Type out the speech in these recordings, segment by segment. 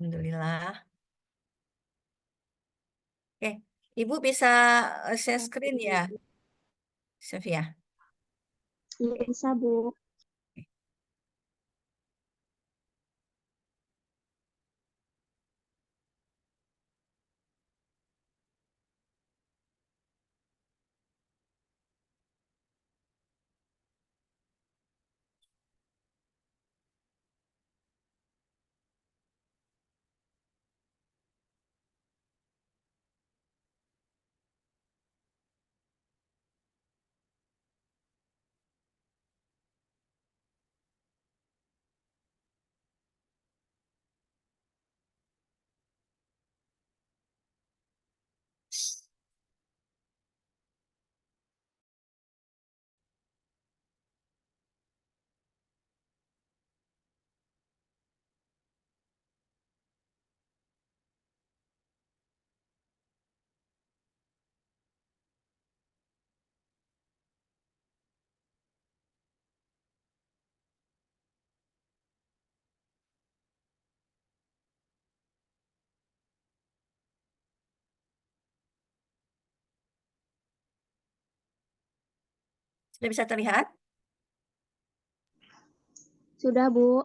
Alhamdulillah. Oke, Ibu bisa share screen ya, Sofia? Iya bisa, Bu. Sudah bisa terlihat? Sudah, Bu.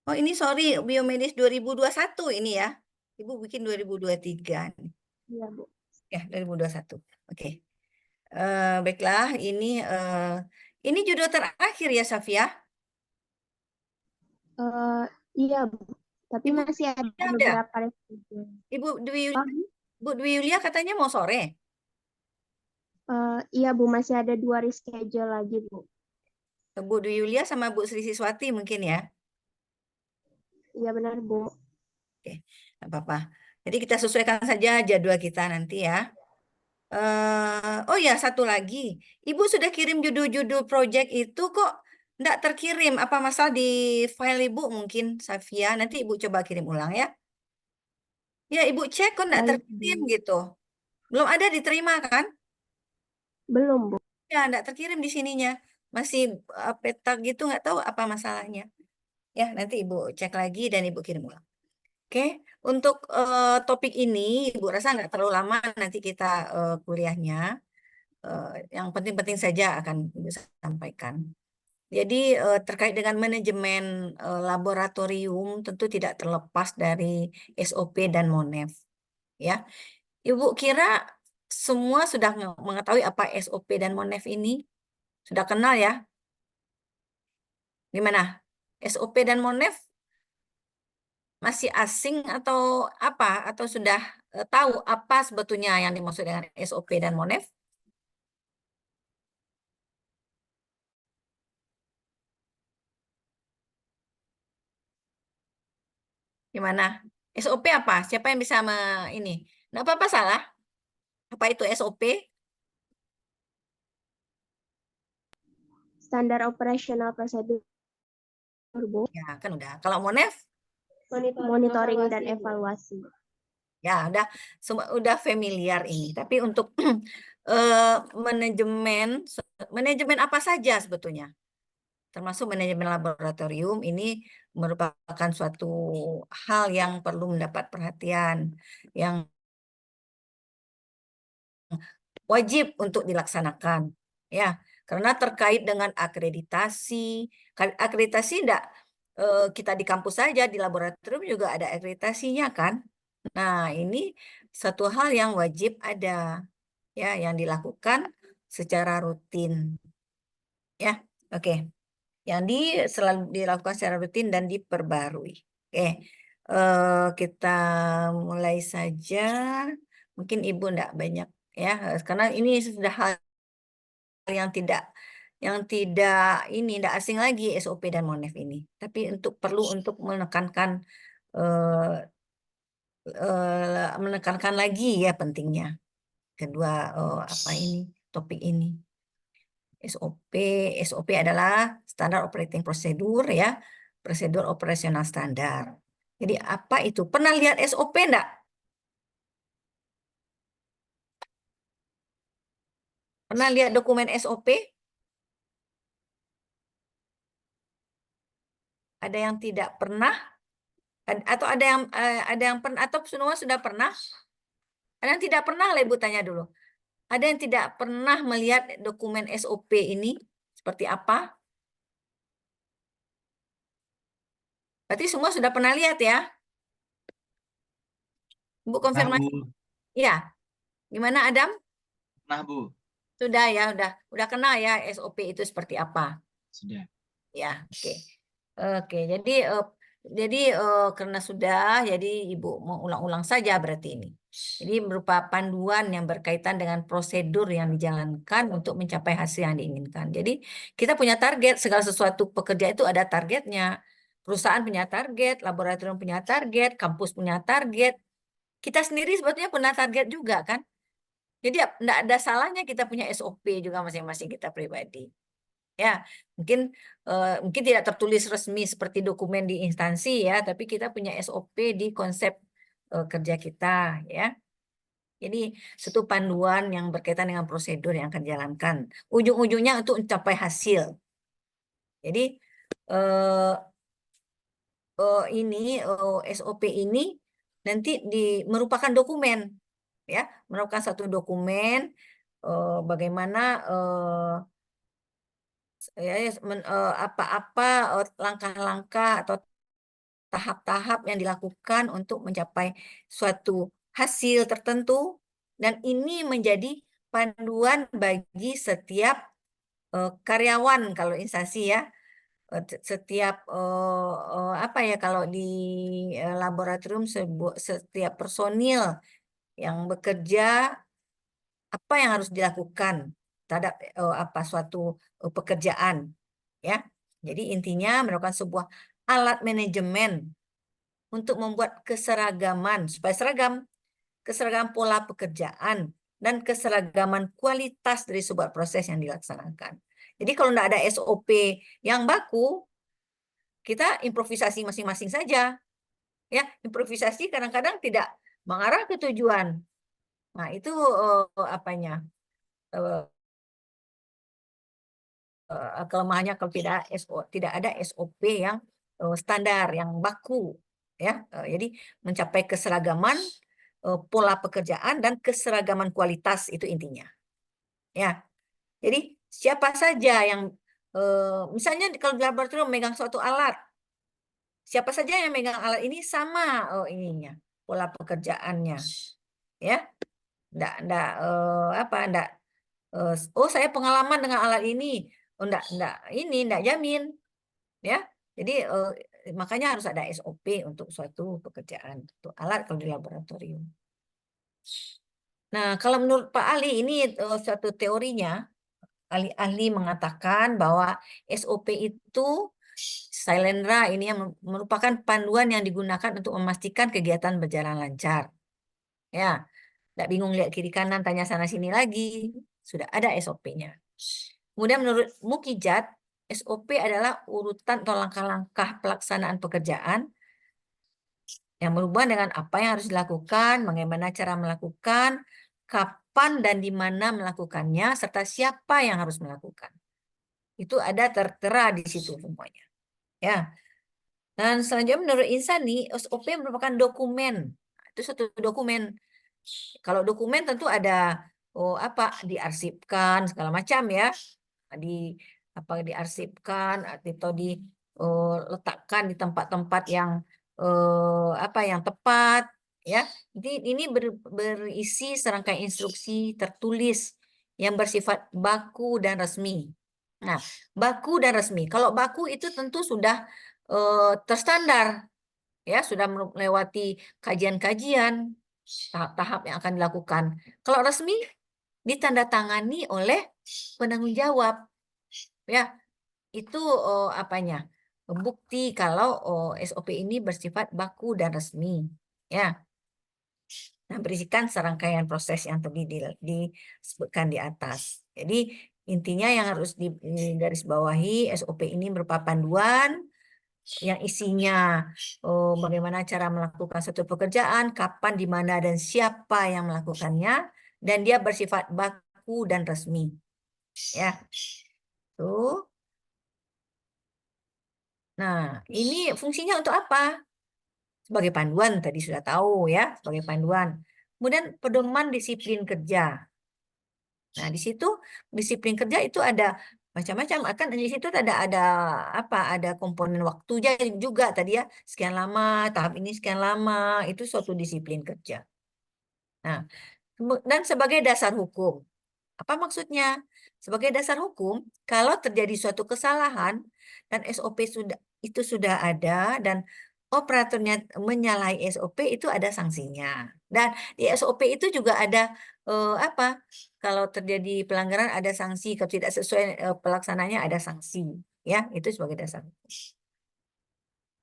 Oh ini sorry, biomedis 2021 ini ya. Ibu bikin 2023 nih. Iya, Bu. Ya, 2021. Oke. Baiklah, ini judul terakhir ya, Safia. Eh, iya, Bu. Tapi Ibu masih ada ada. beberapa reschedule. Ibu Dwi, Oh, Bu Dwi Yulia katanya mau sore. iya, Bu. Masih ada 2 reschedule lagi, Bu. Bu Dwi Yulia sama Bu Sri Siswati mungkin ya. Iya, benar, Bu. Oke, nggak apa-apa. Jadi kita sesuaikan saja jadwal kita nanti ya. Oh ya, satu lagi. Ibu sudah kirim judul-judul project itu kok nggak terkirim. Apa masalah di file Ibu mungkin, Safia? Nanti Ibu coba kirim ulang ya. Ya, Ibu cek kok nggak Baik, terkirim Bu. gitu. Belum ada diterima kan? Belum, Bu. Ya, nggak terkirim di sininya. Masih petak gitu, nggak tahu apa masalahnya. Ya, nanti Ibu cek lagi dan Ibu kirim ulang. Oke, untuk topik ini Ibu rasa nggak terlalu lama nanti kita kuliahnya. Eh, yang penting-penting saja akan Ibu sampaikan. Jadi terkait dengan manajemen laboratorium tentu tidak terlepas dari SOP dan MONEF. Ya, Ibu kira semua sudah mengetahui apa SOP dan MONEF ini? Sudah kenal ya? Gimana? SOP dan MONEF masih asing atau apa? Atau sudah tahu apa sebetulnya yang dimaksud dengan SOP dan MONEF? Gimana? SOP apa? Siapa yang bisa ini? Nggak apa-apa salah. Apa itu SOP? Standar operasional prosedur, Bu. Ya, kan udah. Kalau MONEF, Monitoring dan evaluasi. ya udah familiar ini. Tapi untuk eh, manajemen, manajemen apa saja sebetulnya? Termasuk manajemen laboratorium ini merupakan suatu hal yang perlu mendapat perhatian, yang wajib untuk dilaksanakan. Ya, karena terkait dengan akreditasi. Akreditasi enggak kita di kampus saja, di laboratorium juga ada akreditasinya kan. Nah, ini satu hal yang wajib ada ya yang dilakukan secara rutin ya. Oke. Yang selalu dilakukan secara rutin dan diperbarui. Oke. Kita mulai saja. Mungkin Ibu enggak banyak ya karena ini sudah hal yang tidak ini tidak asing lagi SOP dan MONEF ini. Tapi perlu untuk eh, menekankan lagi ya pentingnya kedua apa ini topik ini SOP. SOP adalah standar operating procedure ya, prosedur operasional standar. Jadi apa itu? Pernah lihat SOP enggak? Pernah lihat dokumen SOP? Ada yang tidak pernah? Atau ada yang pernah, atau semua sudah pernah? Ada yang tidak pernah lah, Ibu tanya dulu. Ada yang tidak pernah melihat dokumen SOP ini seperti apa? Berarti semua sudah pernah lihat ya? Ibu Nah, Bu. konfirmasi. Ya, gimana Adam? Nah, Bu. Sudah ya, udah kenal ya SOP itu seperti apa? Sudah. Ya, oke. Oke, jadi karena sudah, jadi Ibu mau ulang-ulang saja berarti ini. Jadi berupa panduan yang berkaitan dengan prosedur yang dijalankan untuk mencapai hasil yang diinginkan. Jadi kita punya target, segala sesuatu pekerja itu ada targetnya. Perusahaan punya target, laboratorium punya target, kampus punya target. Kita sendiri sebetulnya punya target juga kan. Jadi tidak ada salahnya kita punya SOP juga masing-masing kita pribadi. Ya, mungkin tidak tertulis resmi seperti dokumen di instansi ya, tapi kita punya SOP di konsep kerja kita ya. Jadi satu panduan yang berkaitan dengan prosedur yang akan dijalankan. Ujung-ujungnya untuk mencapai hasil. Jadi eh, SOP ini nanti merupakan dokumen ya, merupakan satu dokumen bagaimana apa-apa langkah-langkah atau tahap-tahap yang dilakukan untuk mencapai suatu hasil tertentu, dan ini menjadi panduan bagi setiap karyawan kalau instansi ya. Setiap apa ya, kalau di laboratorium, setiap personil yang bekerja, apa yang harus dilakukan terhadap apa suatu pekerjaan ya. Jadi intinya melakukan sebuah alat manajemen untuk membuat keseragaman supaya keseragaman pola pekerjaan dan keseragaman kualitas dari sebuah proses yang dilaksanakan. Jadi kalau tidak ada SOP yang baku, kita improvisasi masing-masing saja. Ya, improvisasi kadang-kadang tidak mengarah ke tujuan. Nah, itu apanya? Kelemahannya kalau tidak ada SOP yang standar, yang baku, ya. Jadi mencapai keseragaman pola pekerjaan dan keseragaman kualitas itu intinya, ya. Jadi siapa saja yang misalnya kalau di laboratorium memegang suatu alat, siapa saja yang megang alat ini sama ininya pola pekerjaannya, ya. Enggak apa enggak oh saya pengalaman dengan alat ini. Oh, enggak jamin, ya. Jadi makanya harus ada SOP untuk suatu pekerjaan, untuk alat kalau di laboratorium. Nah, kalau menurut Pak Ali ini suatu teorinya, ahli mengatakan bahwa SOP itu Sailendra ini yang merupakan panduan yang digunakan untuk memastikan kegiatan berjalan lancar. Ya, tidak bingung lihat kiri kanan, tanya sana sini lagi, sudah ada SOP-nya. Kemudian menurut Mukijat, SOP adalah urutan atau langkah-langkah pelaksanaan pekerjaan yang berhubungan dengan apa yang harus dilakukan, bagaimana cara melakukan, kapan dan di mana melakukannya, serta siapa yang harus melakukan. Itu ada tertera di situ semuanya. Ya. Dan selanjutnya menurut Insani, SOP merupakan dokumen. Itu satu dokumen. Kalau dokumen tentu ada apa diarsipkan segala macam ya. Di apa diarsipkan atau diletakkan di tempat-tempat yang apa yang tepat ya. Jadi ini berisi serangkaian instruksi tertulis yang bersifat baku dan resmi. Nah, baku dan resmi. Kalau baku itu tentu sudah terstandar ya, sudah melewati kajian-kajian tahap-tahap yang akan dilakukan. Kalau resmi ditandatangani oleh penanggung jawab ya, itu apanya bukti kalau SOP ini bersifat baku dan resmi ya. Nah, berisikan serangkaian proses yang tadi disebutkan di atas. Jadi intinya yang harus digarisbawahi, SOP ini berupa panduan yang isinya bagaimana cara melakukan suatu pekerjaan, kapan, di mana, dan siapa yang melakukannya, dan dia bersifat baku dan resmi. Ya, tuh. Nah, ini fungsinya untuk apa? sebagai panduan tadi sudah tahu ya, sebagai panduan. Kemudian pedoman disiplin kerja. Nah, di situ disiplin kerja itu ada macam-macam. Akan di situ ada apa? Ada komponen waktunya juga tadi ya, sekian lama, tahap ini sekian lama, itu suatu disiplin kerja. Nah, dan sebagai dasar hukum. Apa maksudnya? Sebagai dasar hukum, kalau terjadi suatu kesalahan dan SOP sudah ada dan operatornya menyalahi SOP itu ada sanksinya. Dan di SOP itu juga ada apa? Kalau terjadi pelanggaran ada sanksi, kalau tidak sesuai pelaksananya ada sanksi. Ya, itu sebagai dasar hukum.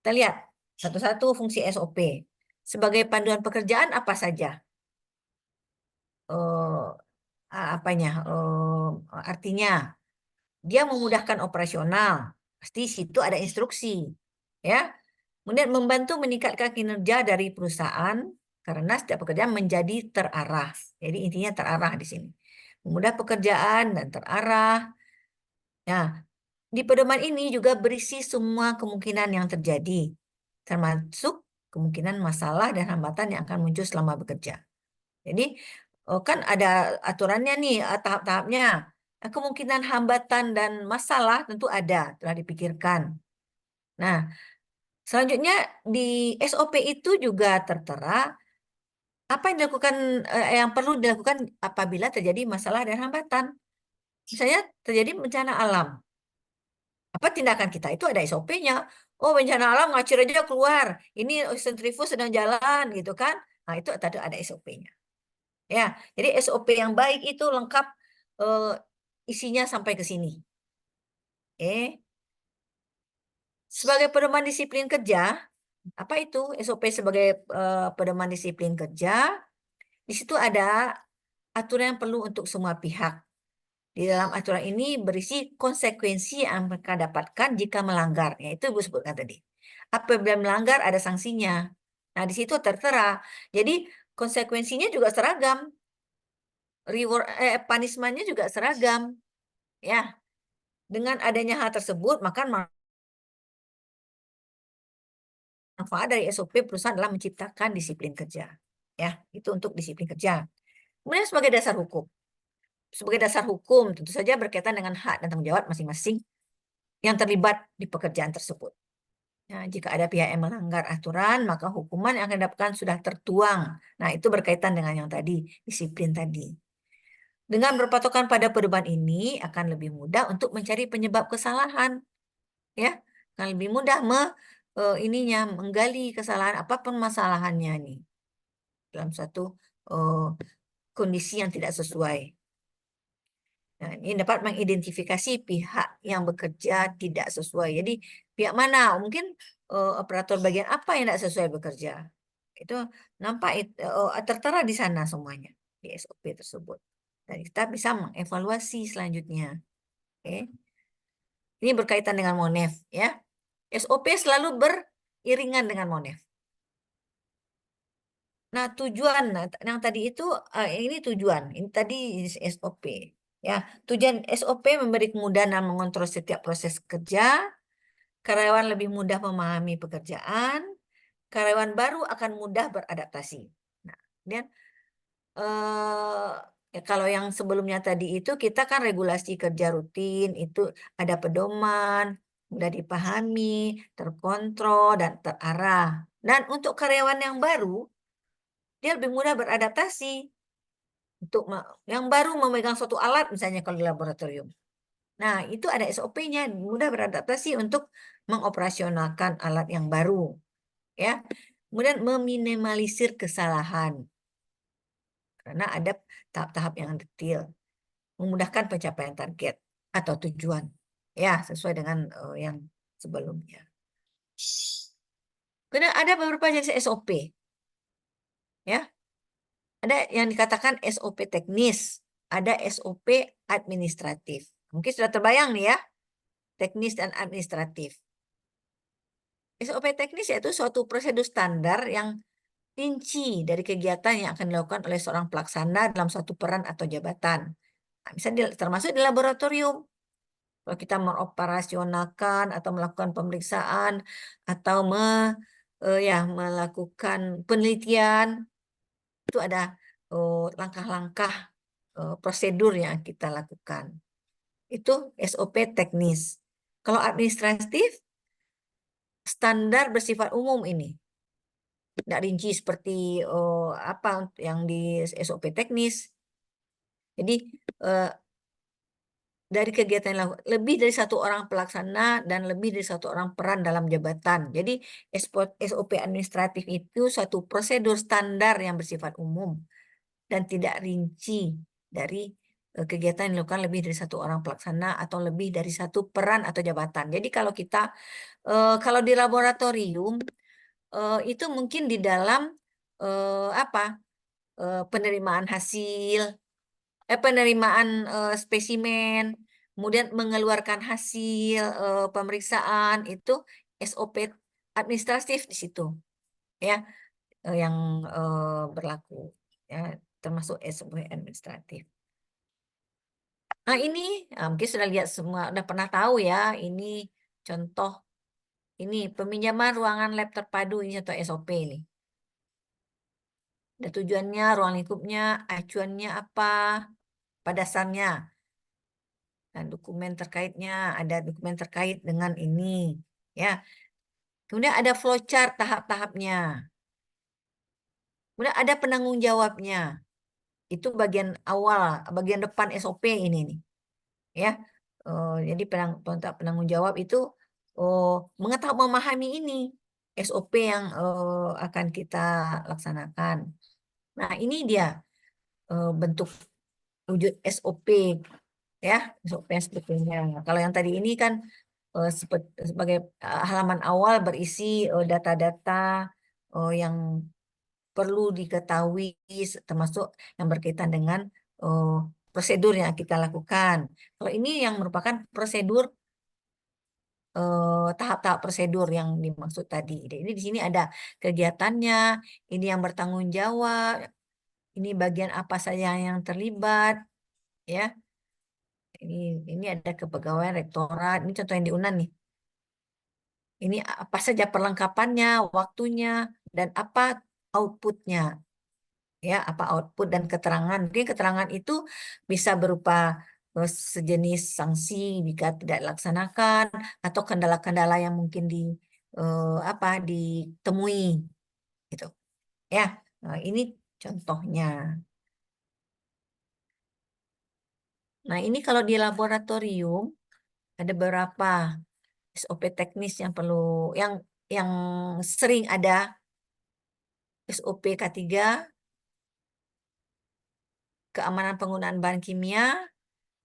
Kita lihat satu-satu fungsi SOP. Sebagai panduan pekerjaan apa saja? Apanya? Artinya dia memudahkan operasional. Pasti situ ada instruksi, ya. Kemudian membantu meningkatkan kinerja dari perusahaan karena setiap pekerjaan menjadi terarah. Jadi intinya terarah di sini. Memudah pekerjaan dan terarah. Nah, di pedoman ini juga berisi semua kemungkinan yang terjadi, termasuk kemungkinan masalah dan hambatan yang akan muncul selama bekerja. Jadi kan ada aturannya nih, tahap-tahapnya. Nah, kemungkinan hambatan dan masalah tentu ada, telah dipikirkan. Nah, selanjutnya di SOP itu juga tertera apa yang dilakukan, yang perlu dilakukan apabila terjadi masalah dan hambatan. Misalnya terjadi bencana alam. Apa tindakan kita? Itu ada SOP-nya. Oh, bencana alam ngacir aja keluar. Ini sentrifus sedang jalan gitu kan. Nah, itu ada SOP-nya. Ya, jadi SOP yang baik itu lengkap isinya sampai ke sini. Sebagai pedoman disiplin kerja, apa itu SOP sebagai pedoman disiplin kerja? Di situ ada aturan yang perlu untuk semua pihak. Di dalam aturan ini berisi konsekuensi yang mereka dapatkan jika melanggar. Ya, itu Ibu sebutkan tadi. Apabila melanggar ada sanksinya. Nah, di situ tertera. Jadi konsekuensinya juga seragam. Reward punishment-nya juga seragam. Ya. Dengan adanya hal tersebut, maka manfaat dari SOP perusahaan adalah menciptakan disiplin kerja. Ya, itu untuk disiplin kerja. Kemudian sebagai dasar hukum. Sebagai dasar hukum tentu saja berkaitan dengan hak dan tanggung jawab masing-masing yang terlibat di pekerjaan tersebut. Nah, jika ada pihak yang melanggar aturan, maka hukuman yang akan didapatkan sudah tertuang. Nah, itu berkaitan dengan yang tadi, disiplin tadi. Dengan berpatokan pada pedoman ini akan lebih mudah untuk mencari penyebab kesalahan. Ya, akan lebih mudah menggali kesalahan apa permasalahannya nih dalam satu kondisi yang tidak sesuai. Nah, ini dapat mengidentifikasi pihak yang bekerja tidak sesuai. Jadi pihak mana? Mungkin operator bagian apa yang tidak sesuai bekerja. Itu nampak tertera di sana semuanya di SOP tersebut. Dan kita bisa mengevaluasi selanjutnya. Oke. Ini berkaitan dengan MONEF ya. SOP selalu beriringan dengan MONEF. Nah, tujuan yang tadi itu ini tujuan. Ini tadi SOP. Ya, tujuan SOP memberi kemudahan dalam mengontrol setiap proses kerja. Karyawan lebih mudah memahami pekerjaan. Karyawan baru akan mudah beradaptasi. Nah, kemudian ya kalau yang sebelumnya tadi itu kita kan regulasi kerja rutin itu ada pedoman, mudah dipahami, terkontrol dan terarah. Dan untuk karyawan yang baru dia lebih mudah beradaptasi untuk yang baru memegang suatu alat misalnya kalau di laboratorium. Nah, itu ada SOP-nya, mudah beradaptasi untuk mengoperasionalkan alat yang baru. Ya. Kemudian meminimalisir kesalahan. Karena ada tahap-tahap yang detail. Memudahkan pencapaian target atau tujuan. Ya, sesuai dengan yang sebelumnya. Kemudian ada beberapa jenis SOP. Ya. Ada yang dikatakan SOP teknis, ada SOP administratif. Mungkin sudah terbayang nih ya, teknis dan administratif. SOP teknis yaitu suatu prosedur standar yang rinci dari kegiatan yang akan dilakukan oleh seorang pelaksana dalam suatu peran atau jabatan. Nah, misalnya termasuk di laboratorium. Kalau kita mengoperasionalkan atau melakukan pemeriksaan atau ya melakukan penelitian, itu ada langkah-langkah prosedur yang kita lakukan. Itu SOP teknis. Kalau administratif, standar bersifat umum ini. Tidak rinci seperti apa yang di SOP teknis. Jadi dari kegiatan yang lebih dari satu orang pelaksana dan lebih dari satu orang peran dalam jabatan. Jadi SOP administratif itu satu prosedur standar yang bersifat umum dan tidak rinci dari kegiatan yang dilakukan lebih dari satu orang pelaksana atau lebih dari satu peran atau jabatan. Jadi kalau di laboratorium itu mungkin di dalam penerimaan hasil, penerimaan spesimen, kemudian mengeluarkan hasil pemeriksaan, itu SOP administratif di situ, ya, yang berlaku, ya, termasuk SOP administratif. Nah ini mungkin sudah lihat semua, udah pernah tahu ya, ini contoh, ini peminjaman ruangan lab terpadu, ini contoh SOP ini. Ada tujuannya, ruang lingkupnya, acuannya apa, pada dasarnya. Dan dokumen terkaitnya, ada dokumen terkait dengan ini, ya. Kemudian ada flowchart tahap-tahapnya. Kemudian ada penanggung jawabnya. Itu bagian awal, bagian depan SOP ini nih, ya. Jadi penanggung jawab itu memahami ini SOP yang akan kita laksanakan. Nah, ini dia bentuk wujud SOP, ya, SOP yang sebetulnya. Kalau yang tadi ini kan sebagai halaman awal berisi data-data yang perlu diketahui, termasuk yang berkaitan dengan prosedur yang kita lakukan. Kalau ini yang merupakan prosedur, tahap-tahap prosedur yang dimaksud tadi. Ini di sini ada kegiatannya, ini yang bertanggung jawab, ini bagian apa saja yang terlibat, ya. Ini ada kepegawaian, rektorat. Ini contoh yang di UNAN nih. Ini apa saja perlengkapannya, waktunya, dan apa outputnya. Ya, apa output dan keterangan. Mungkin keterangan itu bisa berupa sejenis sanksi jika tidak dilaksanakan, atau kendala-kendala yang mungkin ditemui, gitu. Ya, nah, ini contohnya. Nah, ini kalau di laboratorium ada beberapa SOP teknis yang yang sering ada. SOP K3, keamanan penggunaan bahan kimia,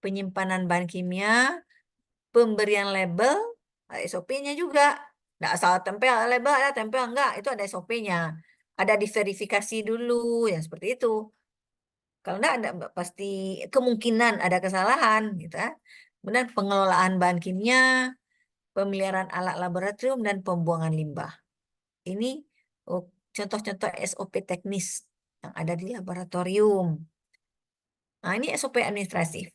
penyimpanan bahan kimia, pemberian label, SOP-nya juga. Nggak asal tempel label, ada tempel enggak, itu ada SOP-nya. Ada diverifikasi dulu, yang seperti itu. Kalau enggak, ada pasti kemungkinan ada kesalahan, gitu ya. Kemudian pengelolaan bahan kimia, pemeliharaan alat laboratorium, dan pembuangan limbah. Ini contoh-contoh SOP teknis yang ada di laboratorium. Nah, ini SOP administratif.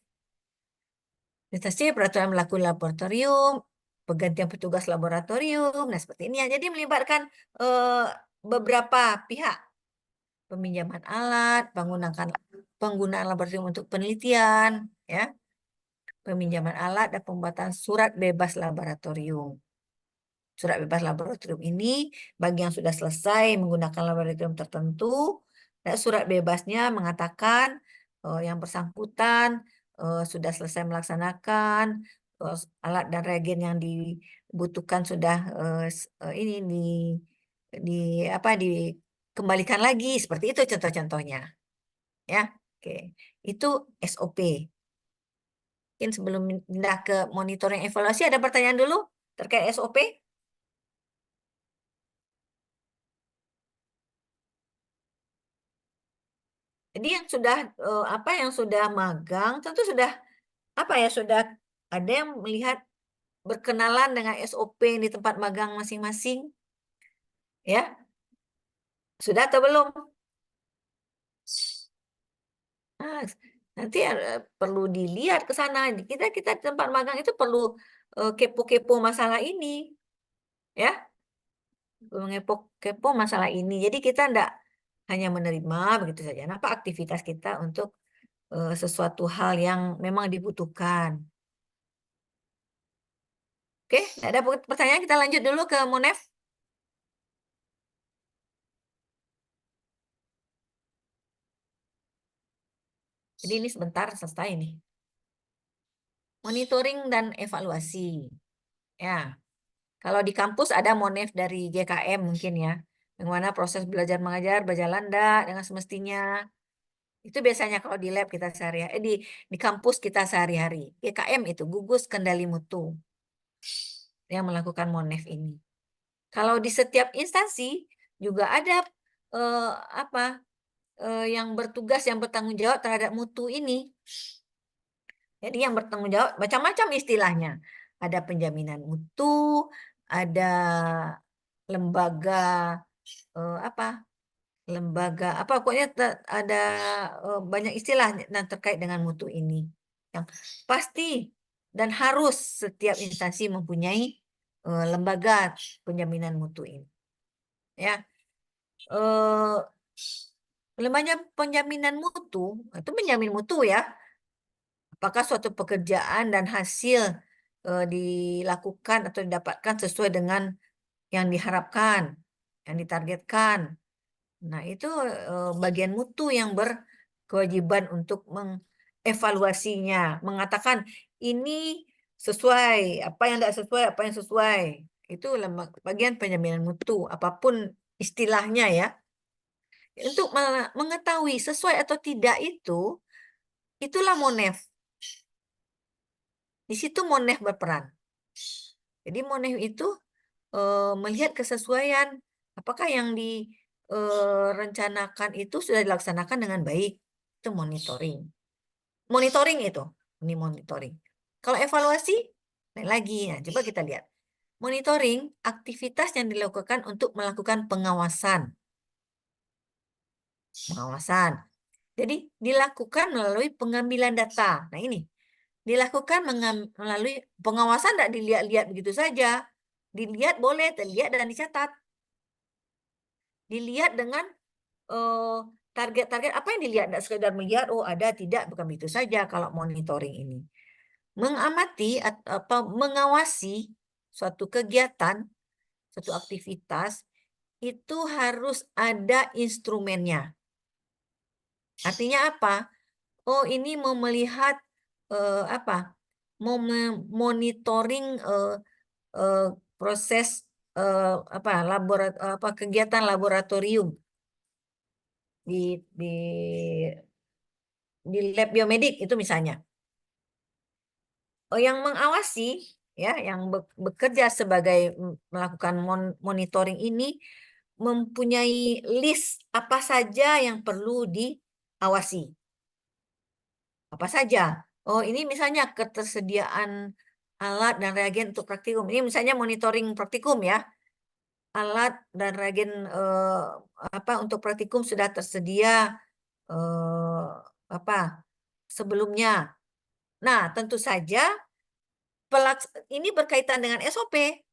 Administrasi peraturan berlaku di laboratorium, pergantian petugas laboratorium, nah seperti ini ya. Jadi melibatkan beberapa pihak. Peminjaman alat, penggunaan laboratorium untuk penelitian, ya. Peminjaman alat dan pembuatan surat bebas laboratorium. Surat bebas laboratorium ini bagi yang sudah selesai menggunakan laboratorium tertentu, surat bebasnya mengatakan yang bersangkutan sudah selesai melaksanakan alat dan reagen yang dibutuhkan sudah dikembalikan lagi, seperti itu contoh-contohnya, ya. Oke, itu SOP. Mungkin sebelum pindah ke monitoring evaluasi, ada pertanyaan dulu terkait SOP? Jadi yang sudah magang tentu sudah sudah ada yang melihat, berkenalan dengan SOP di tempat magang masing-masing, ya. Sudah atau belum? Nah, nanti perlu dilihat ke sana. Kita di tempat magang itu perlu kepo-kepo masalah ini, ya. kepo masalah ini. Jadi kita enggak hanya menerima begitu saja. Apa aktivitas kita untuk sesuatu hal yang memang dibutuhkan. Oke, nggak ada pertanyaan, kita lanjut dulu ke Monef. Jadi ini sebentar selesai nih. Monitoring dan evaluasi. Ya, kalau di kampus ada Monef dari GKM mungkin ya, yang mana proses belajar mengajar berjalan enggak dengan semestinya. Itu biasanya kalau di lab kita sehari-hari, di kampus kita sehari-hari. GKM itu gugus kendali mutu yang melakukan Monef ini. Kalau di setiap instansi juga ada apa yang bertugas, yang bertanggung jawab terhadap mutu ini. Jadi yang bertanggung jawab macam-macam istilahnya. Ada penjaminan mutu, ada lembaga apa? Lembaga apa pokoknya ada banyak istilah yang terkait dengan mutu ini. Yang pasti dan harus setiap instansi mempunyai lembaga penjaminan mutu ini. Ya. Lembaga penjaminan mutu itu menjamin mutu ya. Apakah suatu pekerjaan dan hasil dilakukan atau didapatkan sesuai dengan yang diharapkan, yang ditargetkan. Nah, itu bagian mutu yang berkewajiban untuk mengevaluasinya, mengatakan ini sesuai, apa yang tidak sesuai, apa yang sesuai. Itu bagian penjaminan mutu, apapun istilahnya ya. Untuk mengetahui sesuai atau tidak itu, itulah Monef. Di situ Monef berperan. Jadi Monef itu melihat kesesuaian, apakah yang direncanakan itu sudah dilaksanakan dengan baik. Itu monitoring. Monitoring itu, ini monitoring. Kalau evaluasi, lain lagi. Nah, coba kita lihat. Monitoring, aktivitas yang dilakukan untuk melakukan pengawasan. Pengawasan. Jadi dilakukan melalui pengambilan data. Nah ini, dilakukan melalui pengawasan, tidak dilihat-lihat begitu saja. Dilihat boleh, dilihat dan dicatat. Dilihat dengan target-target apa yang dilihat, tidak sekedar melihat, oh ada, tidak, bukan begitu saja kalau monitoring ini. Mengamati atau mengawasi suatu kegiatan, suatu aktivitas, itu harus ada instrumennya. Artinya apa? Oh, ini mau melihat apa? Mau monitoring proses kegiatan laboratorium di lab biomedik itu misalnya. Yang mengawasi ya, yang bekerja sebagai melakukan monitoring ini mempunyai list apa saja yang perlu diawasi. Apa saja? Oh, ini misalnya ketersediaan alat dan reagen untuk praktikum. Ini misalnya monitoring praktikum ya. Alat dan reagen untuk praktikum sudah tersedia sebelumnya. Nah, tentu saja ini berkaitan dengan SOP.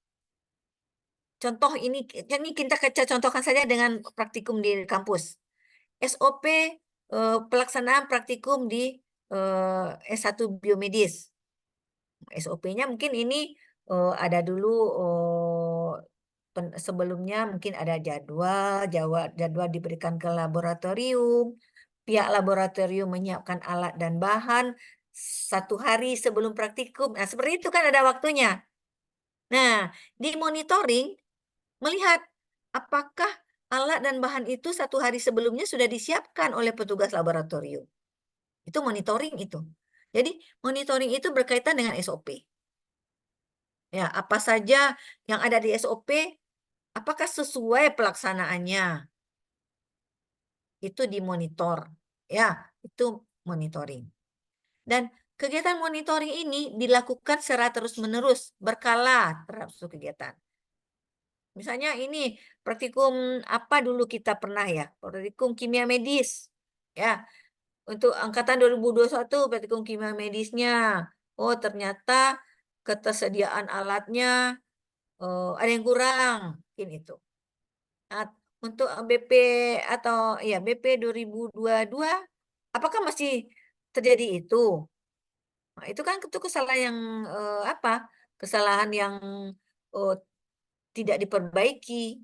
Contoh ini kita contohkan saja dengan praktikum di kampus. SOP pelaksanaan praktikum di S1 biomedis. SOP-nya mungkin ini ada dulu sebelumnya mungkin ada jadwal diberikan ke laboratorium, pihak laboratorium menyiapkan alat dan bahan 1 hari sebelum praktikum. Nah, seperti itu kan ada waktunya. Nah, di monitoring melihat apakah alat dan bahan itu 1 hari sebelumnya sudah disiapkan oleh petugas laboratorium. Itu monitoring itu. Jadi monitoring itu berkaitan dengan SOP. Ya, apa saja yang ada di SOP, apakah sesuai pelaksanaannya? Itu dimonitor. Ya, itu monitoring. Dan kegiatan monitoring ini dilakukan secara terus-menerus, berkala terhadap suatu kegiatan. Misalnya ini praktikum apa dulu kita pernah ya? Praktikum kimia medis. Ya, untuk angkatan 2021 praktikum kimia medisnya. Oh, ternyata ketersediaan alatnya ada yang kurang, mungkin itu. Untuk BP atau ya BP 2022, apakah masih terjadi itu? Nah, itu kan itu kesalahan yang apa? Kesalahan yang eh, tidak diperbaiki.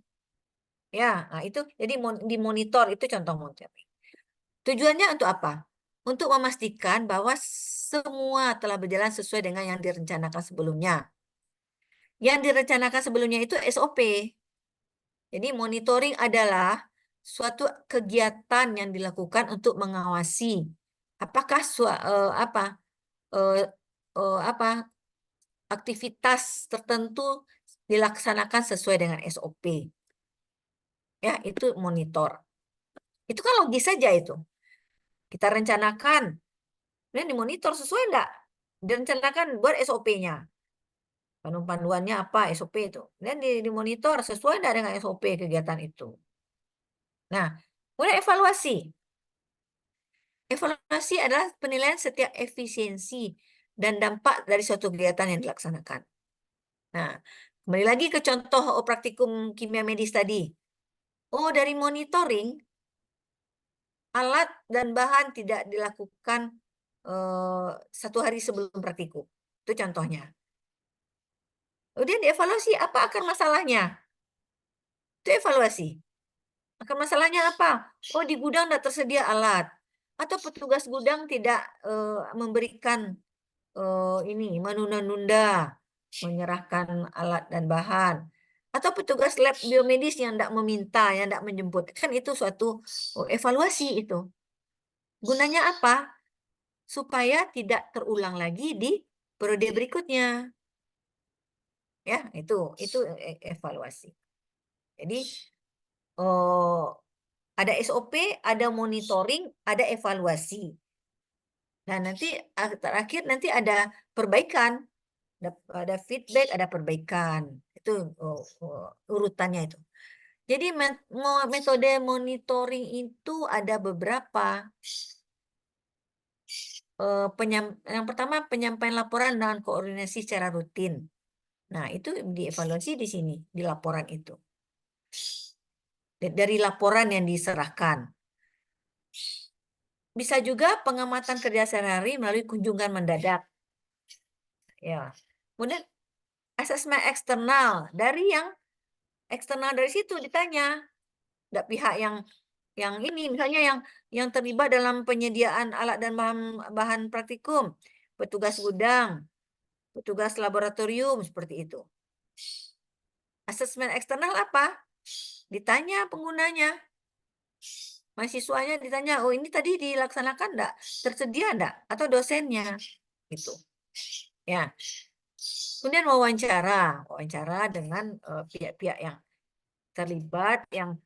Ya, nah itu jadi dimonitor itu contoh monitoring. Tujuannya untuk apa? Untuk memastikan bahwa semua telah berjalan sesuai dengan yang direncanakan sebelumnya. Yang direncanakan sebelumnya itu SOP. Jadi monitoring adalah suatu kegiatan yang dilakukan untuk mengawasi apakah apa aktivitas tertentu dilaksanakan sesuai dengan SOP. Ya, itu monitor. Itu kan logis saja itu. Kita rencanakan, dan dimonitor sesuai enggak? Direncanakan buat SOP-nya. Panduannya apa SOP itu. Dan dimonitor sesuai enggak dengan SOP kegiatan itu. Nah, kemudian evaluasi. Evaluasi adalah penilaian setiap efisiensi dan dampak dari suatu kegiatan yang dilaksanakan. Nah, kembali lagi ke contoh praktikum kimia medis tadi. Oh, dari monitoring, alat dan bahan tidak dilakukan 1 hari sebelum praktikum. Itu contohnya. Kemudian dievaluasi, apa akar masalahnya? Itu evaluasi. Akar masalahnya apa? Oh, di gudang tidak tersedia alat. Atau petugas gudang tidak memberikan ini menunda-nunda menyerahkan alat dan bahan, atau petugas lab biomedis yang tidak meminta, yang tidak menjemput, kan itu suatu evaluasi itu. Gunanya apa? Supaya tidak terulang lagi di periode berikutnya. Ya, itu evaluasi. Jadi ada SOP, ada monitoring, ada evaluasi. Nah, nanti terakhir nanti ada perbaikan. Ada feedback, ada perbaikan. Itu urutannya itu. Jadi metode monitoring itu ada beberapa. Yang pertama penyampaian laporan dengan koordinasi secara rutin. Nah, itu dievaluasi di sini, di laporan itu. Dari laporan yang diserahkan. Bisa juga pengamatan kerja sehari-hari melalui kunjungan mendadak. Ya. Kemudian asesmen eksternal dari yang eksternal dari situ ditanya. Tidak pihak yang ini misalnya yang terlibat dalam penyediaan alat dan bahan praktikum, petugas gudang, petugas laboratorium seperti itu. Asesmen eksternal apa? Ditanya penggunanya. Mahasiswanya ditanya, oh ini tadi dilaksanakan enggak? Tersedia enggak? Atau dosennya? Gitu. Ya. Kemudian wawancara dengan pihak-pihak yang terlibat, yang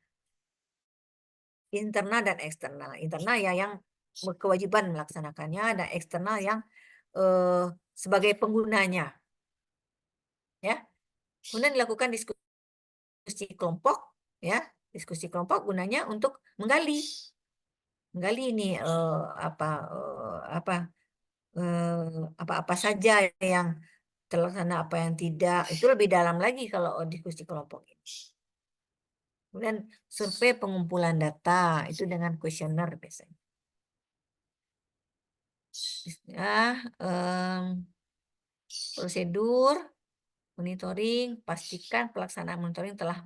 internal dan eksternal. Internal ya yang berkewajiban melaksanakannya, dan eksternal yang sebagai penggunanya. Ya. Kemudian dilakukan diskusi kelompok, ya. Diskusi kelompok gunanya untuk menggali ini apa saja yang terlaksana, apa yang tidak. Itu lebih dalam lagi kalau diskusi kelompok ini. Kemudian survei pengumpulan data itu dengan kuesioner biasanya. Ya, prosedur monitoring, pastikan pelaksanaan monitoring telah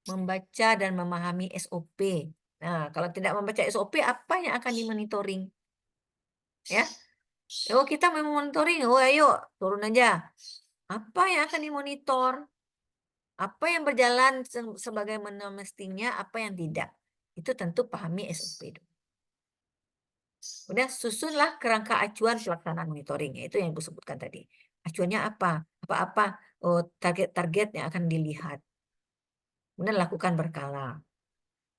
membaca dan memahami SOP. Nah, kalau tidak membaca SOP, apa yang akan dimonitoring? Ya, oh kita mau monitoring, oh ayo turun aja. Apa yang akan dimonitor? Apa yang berjalan sebagaimana mestinya, apa yang tidak? Itu tentu pahami SOP dulu. Kemudian susunlah kerangka acuan pelaksanaan monitoring, itu yang Ibu sebutkan tadi. Acuannya apa? Apa-apa target-target yang akan dilihat. Kemudian lakukan berkala.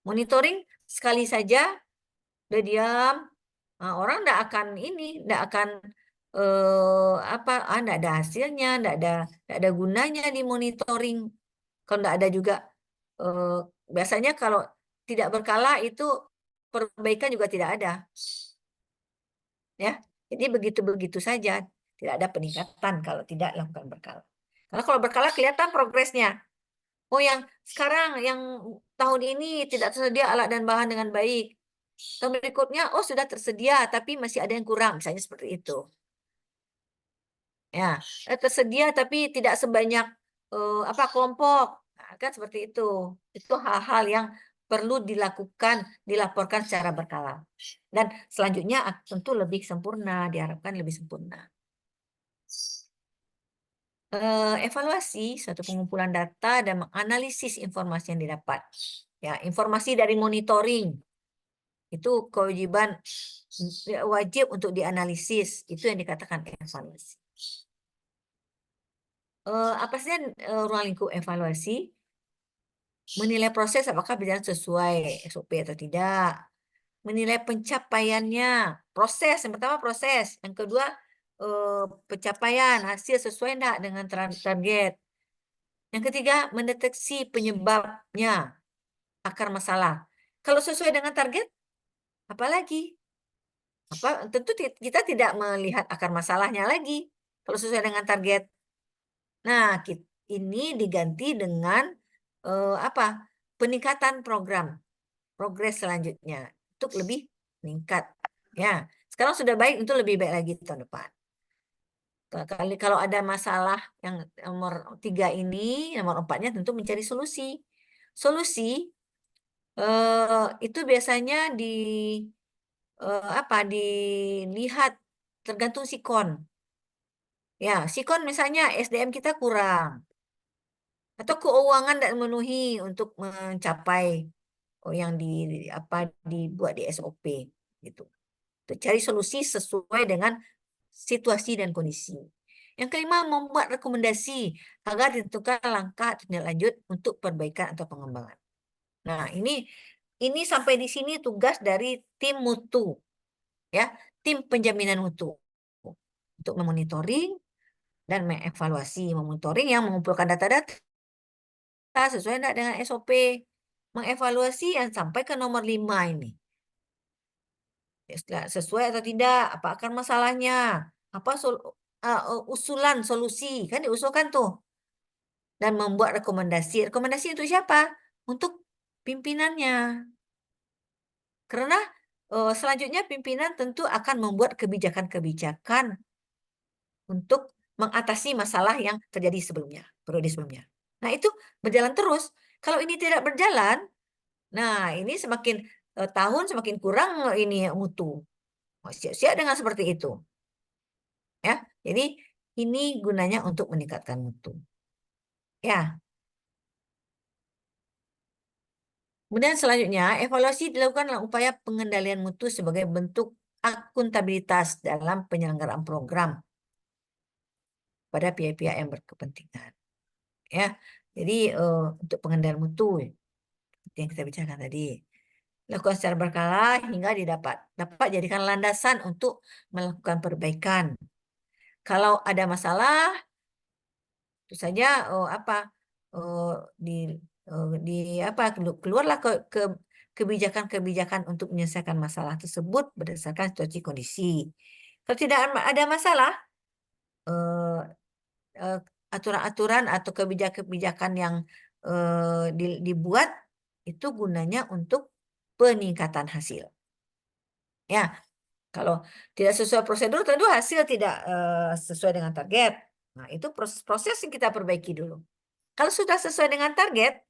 Monitoring sekali saja udah diam, orang enggak akan enggak ada hasilnya, enggak ada gunanya di monitoring. Kalau enggak ada juga biasanya kalau tidak berkala itu perbaikan juga tidak ada. Ya. Jadi begitu-begitu saja, tidak ada peningkatan kalau tidak lakukan berkala. Karena kalau berkala kelihatan progresnya. Oh, yang sekarang, yang tahun ini tidak tersedia alat dan bahan dengan baik. Tahun berikutnya, oh sudah tersedia, tapi masih ada yang kurang, misalnya seperti itu. Ya, tersedia tapi tidak sebanyak apa kelompok, nah, kan seperti itu. Itu hal-hal yang perlu dilakukan, dilaporkan secara berkala. Dan selanjutnya tentu lebih sempurna, diharapkan lebih sempurna. Evaluasi suatu pengumpulan data dan menganalisis informasi yang didapat. Ya, informasi dari monitoring itu kewajiban wajib untuk dianalisis, itu yang dikatakan evaluasi. Apa sih ruang lingkup evaluasi? Menilai proses apakah berjalan sesuai SOP atau tidak. Menilai pencapaiannya, proses. Yang pertama proses, yang kedua pencapaian hasil sesuai enggak dengan target. Yang ketiga, mendeteksi penyebabnya, akar masalah. Kalau sesuai dengan target, apalagi? Tentu kita tidak melihat akar masalahnya lagi kalau sesuai dengan target. Nah, ini diganti dengan apa? Peningkatan program, progres selanjutnya untuk lebih meningkat. Ya, sekarang sudah baik, untuk lebih baik lagi tahun depan. Kalau ada masalah yang nomor 3 ini, nomor 4-nya tentu mencari solusi. Solusi itu biasanya dilihat tergantung sikon. Ya, sikon misalnya SDM kita kurang atau keuangan tidak memenuhi untuk mencapai yang dibuat di SOP gitu. Cari solusi sesuai dengan situasi dan kondisi. Yang kelima, membuat rekomendasi agar ditentukan langkah tindak lanjut untuk perbaikan atau pengembangan. Nah, ini sampai di sini tugas dari tim mutu, ya, tim penjaminan mutu untuk memonitoring dan mengevaluasi. Memonitoring yang mengumpulkan data-data sesuai enggak dengan SOP, mengevaluasi yang sampai ke nomor 5 ini. Sesuai atau tidak, apa akar masalahnya, apa usulan solusi, kan diusulkan tuh. Dan membuat rekomendasi. Rekomendasi untuk siapa? Untuk pimpinannya. Karena selanjutnya pimpinan tentu akan membuat kebijakan-kebijakan untuk mengatasi masalah yang terjadi sebelumnya, periode sebelumnya. Nah, itu berjalan terus. Kalau ini tidak berjalan, nah ini semakin tahun semakin kurang ini mutu. Siap-siap dengan seperti itu. Ya, jadi ini gunanya untuk meningkatkan mutu. Ya. Kemudian selanjutnya, evaluasi dilakukan dalam upaya pengendalian mutu sebagai bentuk akuntabilitas dalam penyelenggaraan program pada pihak-pihak yang berkepentingan. Ya, jadi untuk pengendalian mutu yang kita bicarakan tadi, lakukan secara berkala hingga dapat jadikan landasan untuk melakukan perbaikan. Kalau ada masalah, itu saja keluarlah ke kebijakan-kebijakan untuk menyelesaikan masalah tersebut berdasarkan situasi kondisi. Kalau tidak ada masalah, aturan-aturan atau kebijakan-kebijakan yang dibuat itu gunanya untuk peningkatan hasil. Ya, kalau tidak sesuai prosedur, tentu hasil tidak sesuai dengan target. Nah, itu proses yang kita perbaiki dulu. Kalau sudah sesuai dengan target,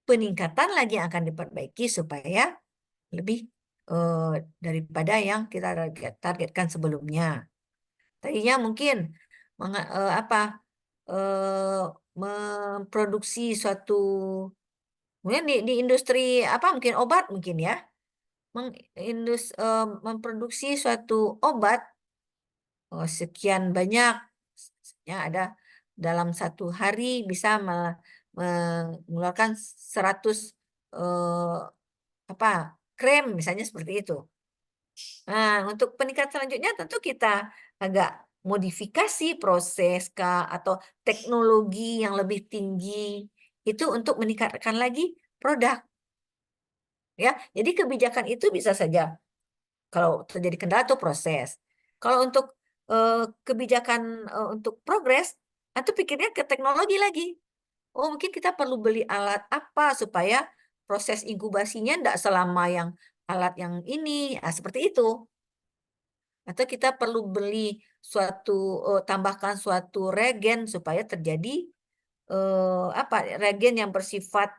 peningkatan lagi yang akan diperbaiki supaya lebih daripada yang kita targetkan sebelumnya. Tadinya mungkin memproduksi suatu, kemudian di industri mungkin obat mungkin ya, memproduksi suatu obat sekian banyak, ya ada dalam satu hari bisa mengeluarkan 100 krem misalnya seperti itu. Nah, untuk peningkatan selanjutnya tentu kita agak modifikasi proses atau teknologi yang lebih tinggi itu untuk meningkatkan lagi produk. Ya, jadi kebijakan itu bisa saja kalau terjadi kendala itu proses. Kalau untuk kebijakan untuk progres, itu pikirnya ke teknologi lagi. Oh, mungkin kita perlu beli alat apa supaya proses inkubasinya tidak selama yang alat yang ini, seperti itu. Atau kita perlu beli tambahkan suatu regen supaya terjadi regen yang bersifat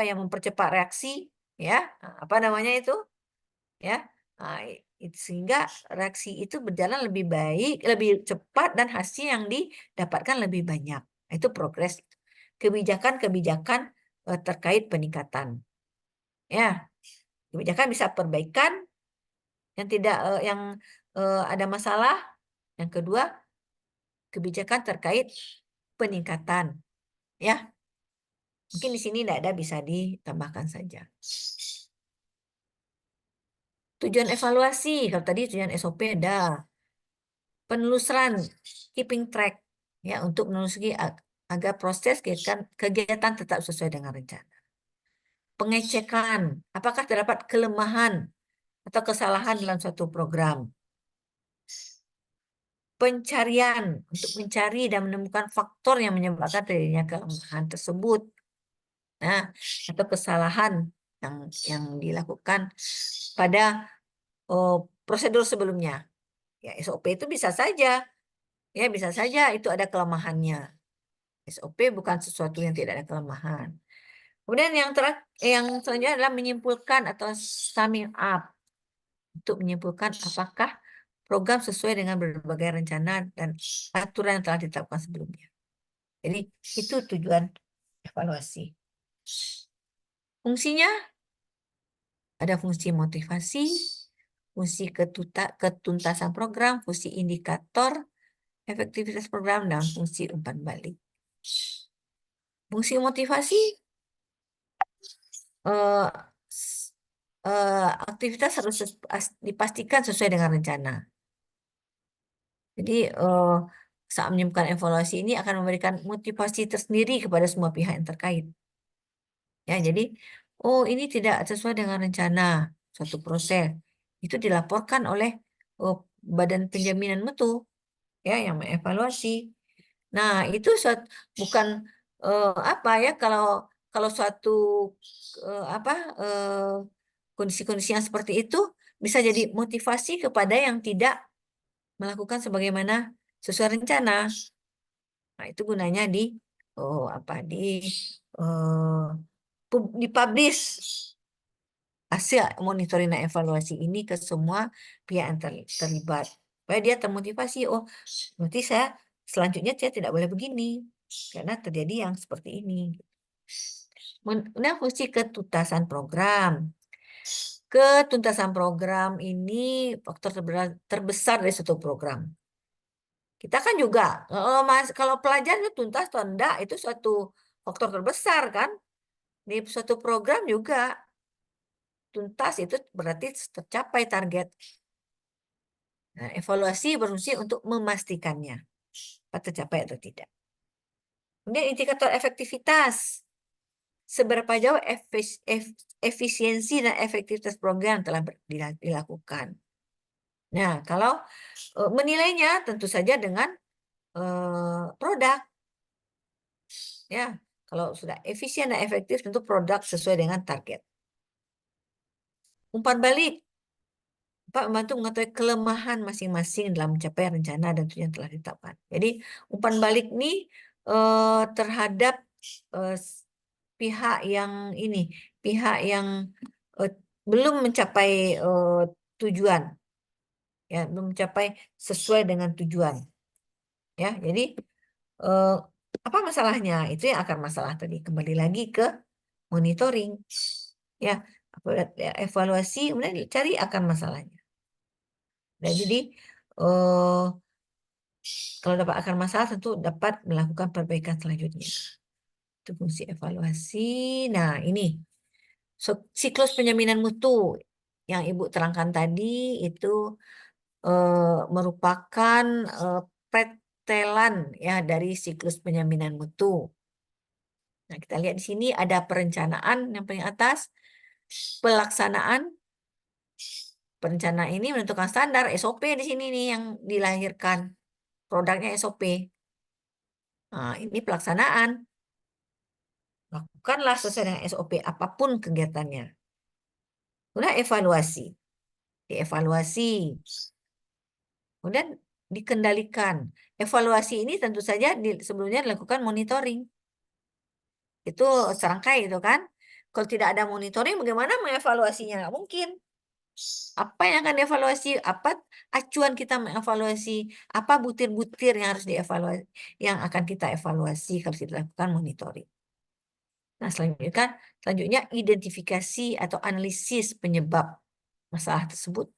yang mempercepat reaksi, ya, apa namanya itu, ya. Nah, sehingga reaksi itu berjalan lebih baik, lebih cepat dan hasil yang didapatkan lebih banyak. Itu progres. Kebijakan-kebijakan terkait peningkatan. Ya, kebijakan bisa perbaikan yang tidak yang ada masalah. Yang kedua, kebijakan terkait peningkatan. Ya, mungkin di sini tidak ada, bisa ditambahkan saja. Tujuan evaluasi, kalau tadi tujuan SOP ada. Penelusuran, keeping track, ya, untuk menelusuri agar proses kegiatan tetap sesuai dengan rencana. Pengecekan, apakah terdapat kelemahan atau kesalahan dalam suatu program. Pencarian, untuk mencari dan menemukan faktor yang menyebabkan terjadinya kelemahan tersebut. Nah, atau kesalahan yang dilakukan pada prosedur sebelumnya. Ya, SOP itu bisa saja itu ada kelemahannya. SOP bukan sesuatu yang tidak ada kelemahan. Kemudian yang selanjutnya adalah menyimpulkan atau summing up. Untuk menyimpulkan apakah program sesuai dengan berbagai rencana dan aturan yang telah ditetapkan sebelumnya. Jadi itu tujuan evaluasi. Fungsinya ada fungsi motivasi, fungsi ketuntasan program, fungsi indikator efektivitas program, dan fungsi umpan balik. Fungsi motivasi, aktivitas harus dipastikan sesuai dengan rencana. Jadi saat menyimpulkan evaluasi ini akan memberikan motivasi tersendiri kepada semua pihak yang terkait. Ya, jadi ini tidak sesuai dengan rencana suatu proses. Itu dilaporkan oleh Badan Penjaminan Mutu, ya, yang mengevaluasi. Nah, itu bukan kalau suatu kondisi-kondisi yang seperti itu bisa jadi motivasi kepada yang tidak melakukan sebagaimana sesuai rencana. Nah, itu gunanya dipublish hasil monitoring dan evaluasi ini ke semua pihak yang terlibat. Supaya dia termotivasi, berarti selanjutnya saya tidak boleh begini karena terjadi yang seperti ini. Nah, fungsi ketuntasan program. Ketuntasan program ini faktor terbesar dari suatu program. Kita kan juga, kalau pelajar itu tuntas atau enggak, itu suatu faktor terbesar kan. Di suatu program juga, tuntas itu berarti tercapai target. Nah, evaluasi berfungsi untuk memastikannya, apa tercapai atau tidak. Kemudian indikator efektivitas. Seberapa jauh efisiensi dan efektivitas program telah dilakukan. Nah, kalau menilainya tentu saja dengan produk. Ya, kalau sudah efisien dan efektif tentu produk sesuai dengan target. Umpan balik, Pak membantu mengetahui kelemahan masing-masing dalam mencapai rencana dan tujuan yang telah ditetapkan. Jadi umpan balik ini terhadap pihak yang belum mencapai tujuan, ya, belum mencapai sesuai dengan tujuan. Ya, jadi apa masalahnya? Itu yang akar masalah tadi. Kembali lagi ke monitoring, ya, evaluasi, kemudian cari akar masalahnya. Nah, jadi kalau dapat akar masalah tentu dapat melakukan perbaikan selanjutnya. Itu fungsi evaluasi. Nah, ini siklus penjaminan mutu yang Ibu terangkan tadi itu merupakan pretelan, ya, dari siklus penjaminan mutu. Nah, kita lihat di sini ada perencanaan yang paling atas, pelaksanaan. Perencanaan ini menentukan standar SOP di sini nih yang dilahirkan. Produknya SOP. Nah, ini pelaksanaan. Lakukanlah sesuai dengan SOP apapun kegiatannya. Kemudian evaluasi. Dievaluasi. Kemudian dikendalikan. Evaluasi ini tentu saja sebelumnya dilakukan monitoring. Itu serangkai itu kan. Kalau tidak ada monitoring, bagaimana mengevaluasinya? Nggak mungkin. Apa yang akan dievaluasi? Apa acuan kita mengevaluasi? Apa butir-butir yang harus dievaluasi, yang akan kita evaluasi kalau kita lakukan monitoring? Nah, selanjutnya identifikasi atau analisis penyebab masalah tersebut.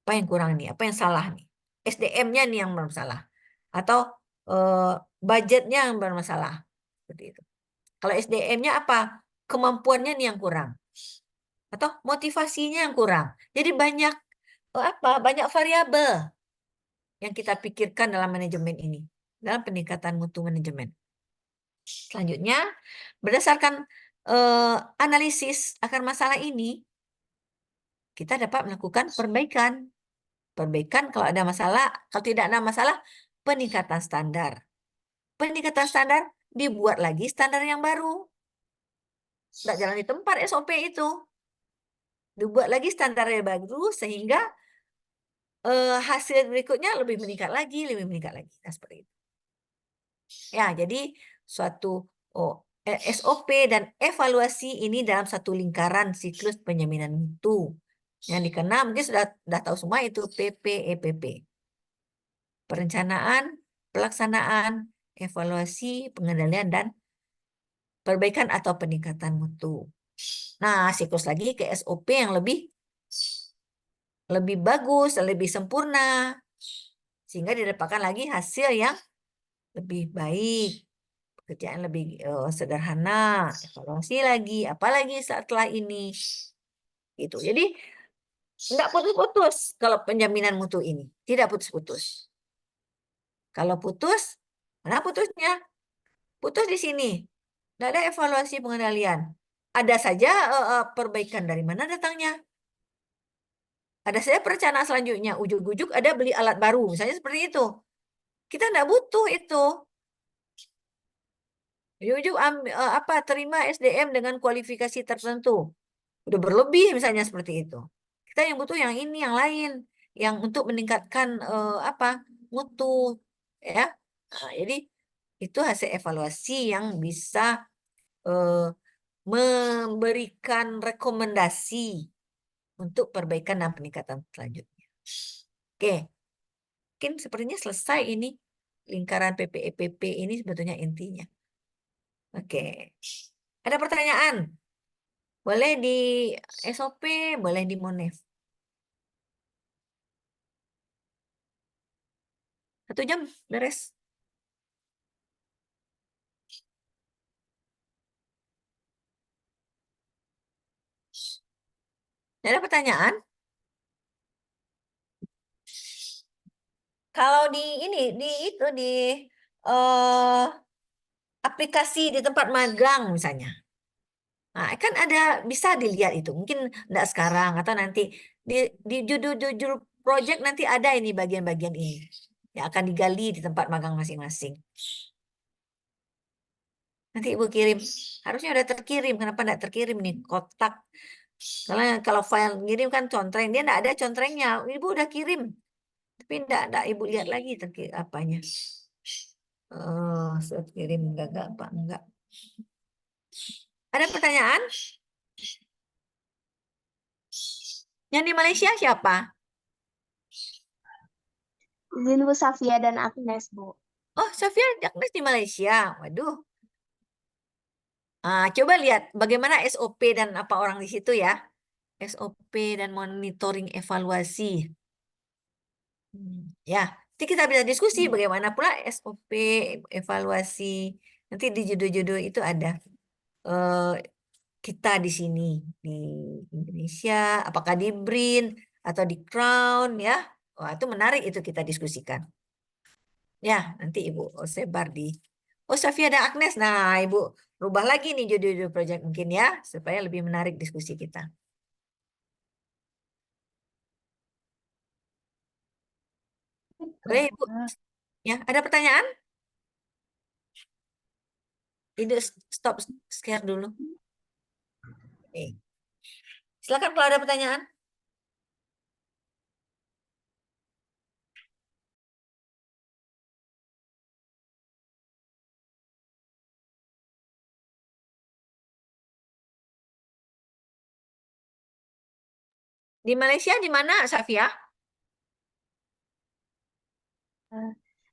Apa yang kurang nih? Apa yang salah nih? SDM-nya nih yang bermasalah. Atau budgetnya yang bermasalah. Seperti itu. Kalau SDM-nya apa? Kemampuannya nih yang kurang. Atau motivasinya yang kurang. Jadi banyak banyak variabel yang kita pikirkan dalam manajemen ini, dalam peningkatan mutu manajemen. Selanjutnya, berdasarkan analisis akan masalah ini, kita dapat melakukan perbaikan. Perbaikan kalau ada masalah, kalau tidak ada masalah, peningkatan standar. Peningkatan standar, dibuat lagi standar yang baru. Tidak jalan di tempat SOP itu. Dibuat lagi standar yang baru sehingga hasil berikutnya lebih meningkat lagi, lebih meningkat lagi. Nah, seperti itu. Ya, jadi suatu SOP dan evaluasi ini dalam satu lingkaran siklus penjaminan mutu. Yang dikenal mungkin sudah tahu semua itu PPEPP. Perencanaan, pelaksanaan, evaluasi, pengendalian, dan perbaikan atau peningkatan mutu. Nah, siklus lagi ke SOP yang lebih bagus, lebih sempurna, sehingga didapatkan lagi hasil yang lebih baik, pekerjaan lebih sederhana, evaluasi lagi, apalagi setelah ini. Gitu. Jadi, tidak putus-putus kalau penjaminan mutu ini. Tidak putus-putus. Kalau putus, mana putusnya? Putus di sini. Tidak ada evaluasi pengendalian. Ada saja perbaikan, dari mana datangnya. Ada saja perencanaan selanjutnya. Ujuk-ujuk ada beli alat baru. Misalnya seperti itu. Kita tidak butuh itu. Ujuk-ujuk terima SDM dengan kualifikasi tertentu. Udah berlebih misalnya seperti itu. Kita yang butuh yang ini, yang lain. Yang untuk meningkatkan mutu. Ya. Nah, jadi itu hasil evaluasi yang bisa memberikan rekomendasi untuk perbaikan dan peningkatan selanjutnya. Oke, mungkin sepertinya selesai ini lingkaran PPEPP ini sebetulnya intinya. Oke, ada pertanyaan? Boleh di SOP, boleh di Monef. 1 jam beres. Ada pertanyaan? Kalau di ini, di aplikasi di tempat magang misalnya. Nah, kan ada bisa dilihat itu. Mungkin enggak sekarang atau nanti di judul-judul project nanti ada ini bagian-bagian ini yang akan digali di tempat magang masing-masing. Nanti Ibu kirim. Harusnya udah terkirim. Kenapa enggak terkirim nih kotak? Karena kalau file ngirim kan contreng, dia enggak ada contrengnya. Ibu udah kirim. Tapi enggak Ibu lihat lagi apanya. Sudah kirim enggak apa enggak. Ada pertanyaan? Yang di Malaysia siapa? Izin Bu Safia dan Agnes, Bu. Oh, Sofia Agnes di Malaysia. Waduh. Coba lihat bagaimana SOP dan apa orang di situ ya. SOP dan monitoring evaluasi. Ya, nanti kita bisa diskusi bagaimana pula SOP, evaluasi. Nanti di judul-judul itu ada kita di sini di Indonesia, apakah di BRIN atau di Crown ya. Wah, itu menarik itu kita diskusikan. Ya, nanti Ibu sebar di Safia dan Agnes. Nah, Ibu rubah lagi nih judul-judul proyek mungkin ya, supaya lebih menarik diskusi kita. Boleh, Ibu? Ya, ada pertanyaan? Ide stop share dulu. Oke. Silakan kalau ada pertanyaan. Di Malaysia di mana, Safia?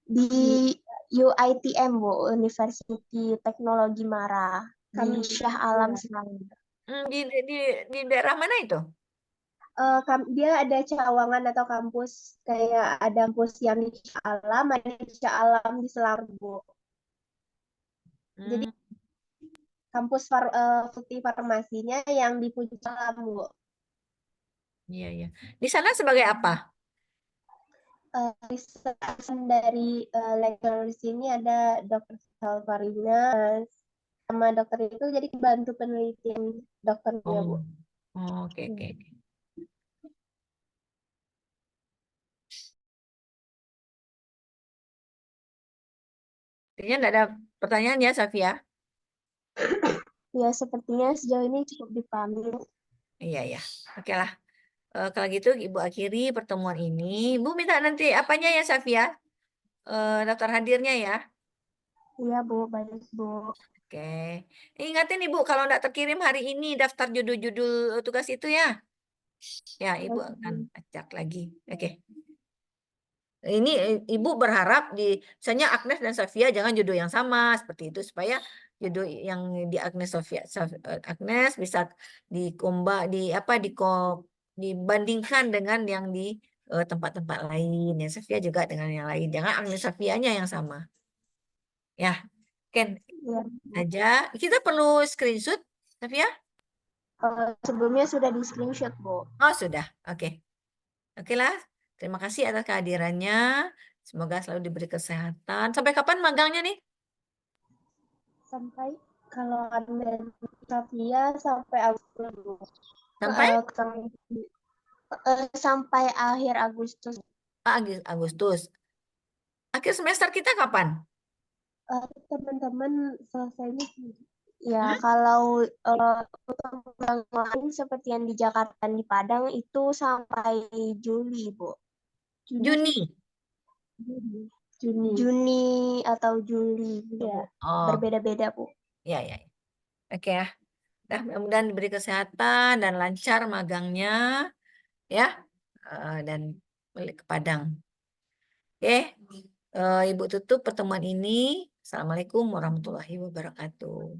Di UITM, Bu, University Teknologi Mara, di Shah Alam Selangor. Di daerah mana itu? Dia ada cawangan atau kampus, kayak ada kampus yang di Shah Alam, ada di Shah Alam di Selangor, Bu. Jadi kampus fakulti farmasinya yang di Puncak Alam, Bu. Iya, iya. Di sana sebagai apa? Dari lecturer di sini ada Dr. Salvarina sama dokter itu jadi bantu penelitian dokternya, Bu. Oke, oke. Kayaknya nggak ada pertanyaan ya, Safia? Ya, sepertinya sejauh ini cukup dipahami. Iya, ya. Oke lah. Kalau gitu Ibu akhiri pertemuan ini. Ibu minta nanti apanya ya, Safia? Daftar hadirnya ya. Iya, Bu, baik, Bu. Oke. Ingatin Ibu kalau nggak terkirim hari ini daftar judul-judul tugas itu ya. Ya, Ibu Baik, akan Bu. acak lagi. Oke. Ini Ibu berharap misalnya Agnes dan Safia jangan judul yang sama seperti itu supaya judul yang di Agnes Agnes bisa dibandingkan dengan yang di tempat-tempat lain ya, Safia juga dengan yang lain. Jangan Agnes Safianya yang sama. Ya, Ken Ya. aja. Kita perlu screenshot, Safia? Sebelumnya sudah di screenshot, Bu. Oh, sudah. Oke. Oke lah. Terima kasih atas kehadirannya. Semoga selalu diberi kesehatan. Sampai kapan magangnya nih? Sampai kalau ada Safia sampai Agustus. Sampai Sampai akhir Agustus. Agustus. Akhir semester kita kapan? Teman-teman selesainya ya kalau yang lain seperti yang di Jakarta dan di Padang itu sampai Juli, Bu. Juni. Juni atau Juli ya. Oh, Berbeda-beda, Bu. ya, ya. Oke ya. Dah, mudah-mudahan diberi kesehatan dan lancar magangnya ya. Dan balik ke Padang. Oke. Ibu tutup pertemuan ini. Assalamualaikum warahmatullahi wabarakatuh.